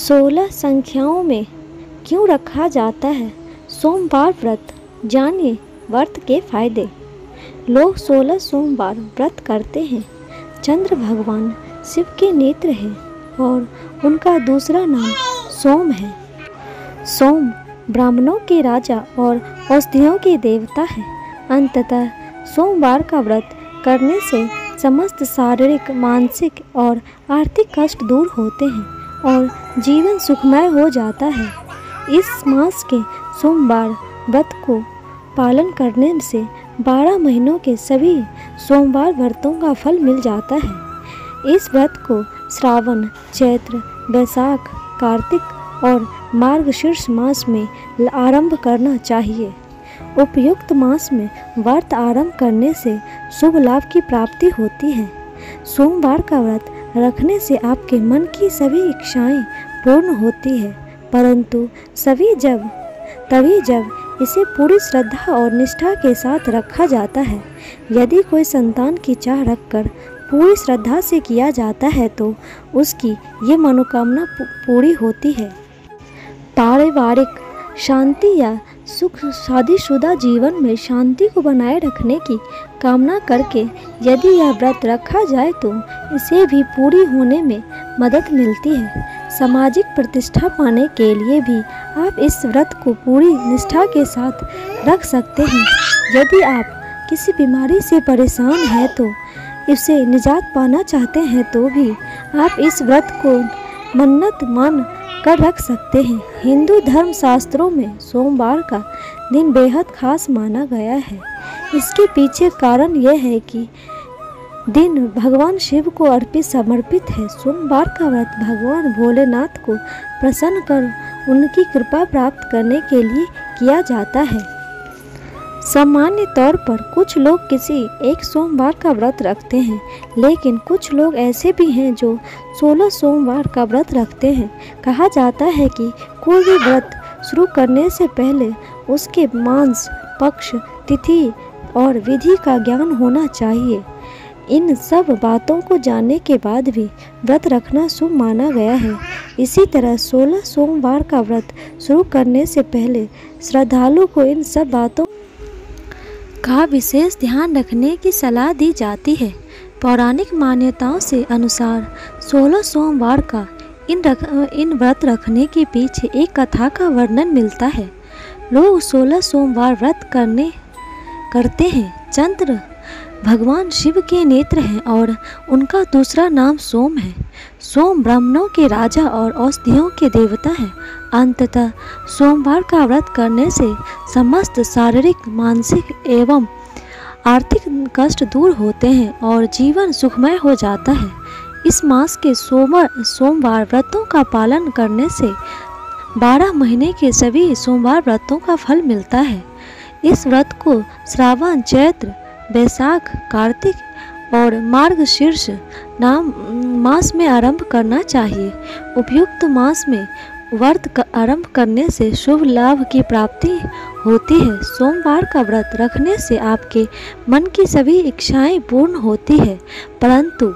16 संख्याओं में क्यों रखा जाता है सोमवार व्रत? जानिए व्रत के फायदे। लोग 16 सोमवार व्रत करते हैं। चंद्र भगवान शिव के नेत्र हैं और उनका दूसरा नाम सोम है। सोम ब्राह्मणों के राजा और औषधियों के देवता हैं। अंततः सोमवार का व्रत करने से समस्त शारीरिक, मानसिक और आर्थिक कष्ट दूर होते हैं और जीवन सुखमय हो जाता है। इस मास के सोमवार व्रत को पालन करने से 12 महीनों के सभी सोमवार व्रतों का फल मिल जाता है। इस व्रत को श्रावण, चैत्र, बैसाख, कार्तिक और मार्गशीर्ष मास में आरंभ करना चाहिए। उपयुक्त मास में व्रत आरंभ करने से शुभ लाभ की प्राप्ति होती है। सोमवार का व्रत रखने से आपके मन की सभी इच्छाएं पूर्ण होती है, परंतु तभी जब इसे पूरी श्रद्धा और निष्ठा के साथ रखा जाता है। यदि कोई संतान की चाह रखकर पूरी श्रद्धा से किया जाता है तो उसकी ये मनोकामना पूरी होती है। पारिवारिक शांति या सुख, शादीशुदा जीवन में शांति को बनाए रखने की कामना करके यदि यह व्रत रखा जाए तो इसे भी पूरी होने में मदद मिलती है। सामाजिक प्रतिष्ठा पाने के लिए भी आप इस व्रत को पूरी निष्ठा के साथ रख सकते हैं। यदि आप किसी बीमारी से परेशान हैं तो इससे निजात पाना चाहते हैं तो भी आप इस व्रत को मन्नत मान कर रख सकते हैं। हिंदू धर्म शास्त्रों में सोमवार का दिन बेहद खास माना गया है। इसके पीछे कारण यह है कि दिन भगवान शिव को समर्पित है। सोमवार का व्रत भगवान भोलेनाथ को प्रसन्न कर उनकी कृपा प्राप्त करने के लिए किया जाता है। सामान्य तौर पर कुछ लोग किसी एक सोमवार का व्रत रखते हैं, लेकिन कुछ लोग ऐसे भी हैं जो 16 सोमवार का व्रत रखते हैं। कहा जाता है कि कोई भी व्रत शुरू करने से पहले उसके मास, पक्ष, तिथि और विधि का ज्ञान होना चाहिए। इन सब बातों को जानने के बाद भी व्रत रखना शुभ माना गया है। इसी तरह 16 सोमवार का व्रत शुरू करने से पहले श्रद्धालु को इन सब बातों का विशेष ध्यान रखने की सलाह दी जाती है। पौराणिक मान्यताओं से अनुसार 16 सोमवार का इन व्रत रखने के पीछे एक कथा का वर्णन मिलता है। लोग 16 सोमवार व्रत करते हैं। चंद्र भगवान शिव के नेत्र हैं और उनका दूसरा नाम सोम है। सोम ब्राह्मणों के राजा और औषधियों के देवता हैं। अंततः सोमवार का व्रत करने से समस्त शारीरिक, मानसिक एवं आर्थिक कष्ट दूर होते हैं और जीवन सुखमय हो जाता है। इस मास के सोमवार व्रतों का पालन करने से 12 महीने के सभी सोमवार व्रतों का फल मिलता है। इस व्रत को श्रावण, चैत्र, बैसाख, कार्तिक और मार्गशीर्ष मास में आरंभ करना चाहिए। उपयुक्त मास में व्रत आरंभ करने से शुभ लाभ की प्राप्ति होती है। सोमवार का व्रत रखने से आपके मन की सभी इच्छाएं पूर्ण होती है, परंतु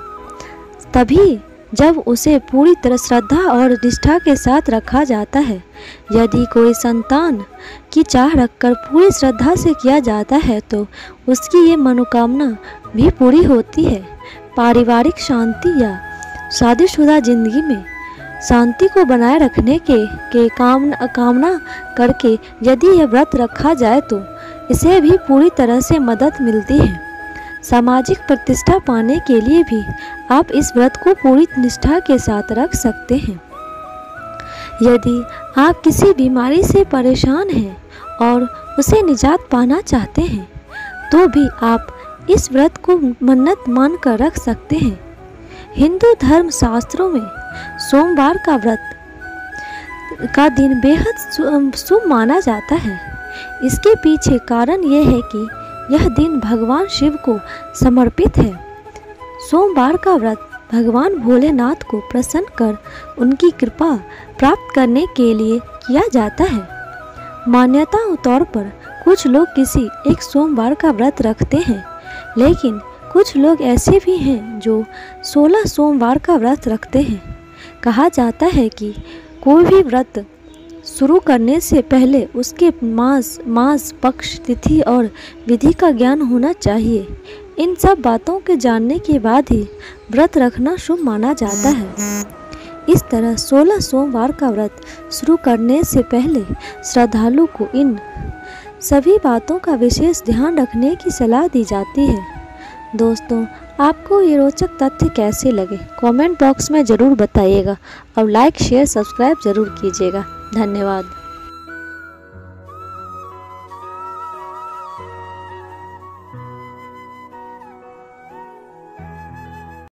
तभी जब उसे पूरी तरह श्रद्धा और निष्ठा के साथ रखा जाता है। यदि कोई संतान की चाह रखकर पूरी श्रद्धा से किया जाता है तो उसकी ये मनोकामना भी पूरी होती है। पारिवारिक शांति या शादीशुदा जिंदगी में शांति को बनाए रखने के कामना करके यदि यह व्रत रखा जाए तो इसे भी पूरी तरह से मदद मिलती है। सामाजिक प्रतिष्ठा पाने के लिए भी आप इस व्रत को पूरी निष्ठा के साथ रख सकते हैं। यदि आप किसी बीमारी से परेशान हैं और उसे निजात पाना चाहते हैं तो भी आप इस व्रत को मन्नत मान कर रख सकते हैं। हिंदू धर्म शास्त्रों में सोमवार का व्रत का दिन बेहद शुभ माना जाता है। इसके पीछे कारण यह है कि यह दिन भगवान शिव को समर्पित है। सोमवार का व्रत भगवान भोलेनाथ को प्रसन्न कर उनकी कृपा प्राप्त करने के लिए किया जाता है। मान्यताओं तौर पर कुछ लोग किसी एक सोमवार का व्रत रखते हैं, लेकिन कुछ लोग ऐसे भी हैं जो 16 सोमवार का व्रत रखते हैं। कहा जाता है कि कोई भी व्रत शुरू करने से पहले उसके मास पक्ष तिथि और विधि का ज्ञान होना चाहिए। इन सब बातों के जानने के बाद ही व्रत रखना शुभ माना जाता है। इस तरह 16 सोमवार का व्रत शुरू करने से पहले श्रद्धालु को इन सभी बातों का विशेष ध्यान रखने की सलाह दी जाती है। दोस्तों, आपको ये रोचक तथ्य कैसे लगे कमेंट बॉक्स में ज़रूर बताइएगा और लाइक शेयर सब्सक्राइब ज़रूर कीजिएगा। धन्यवाद।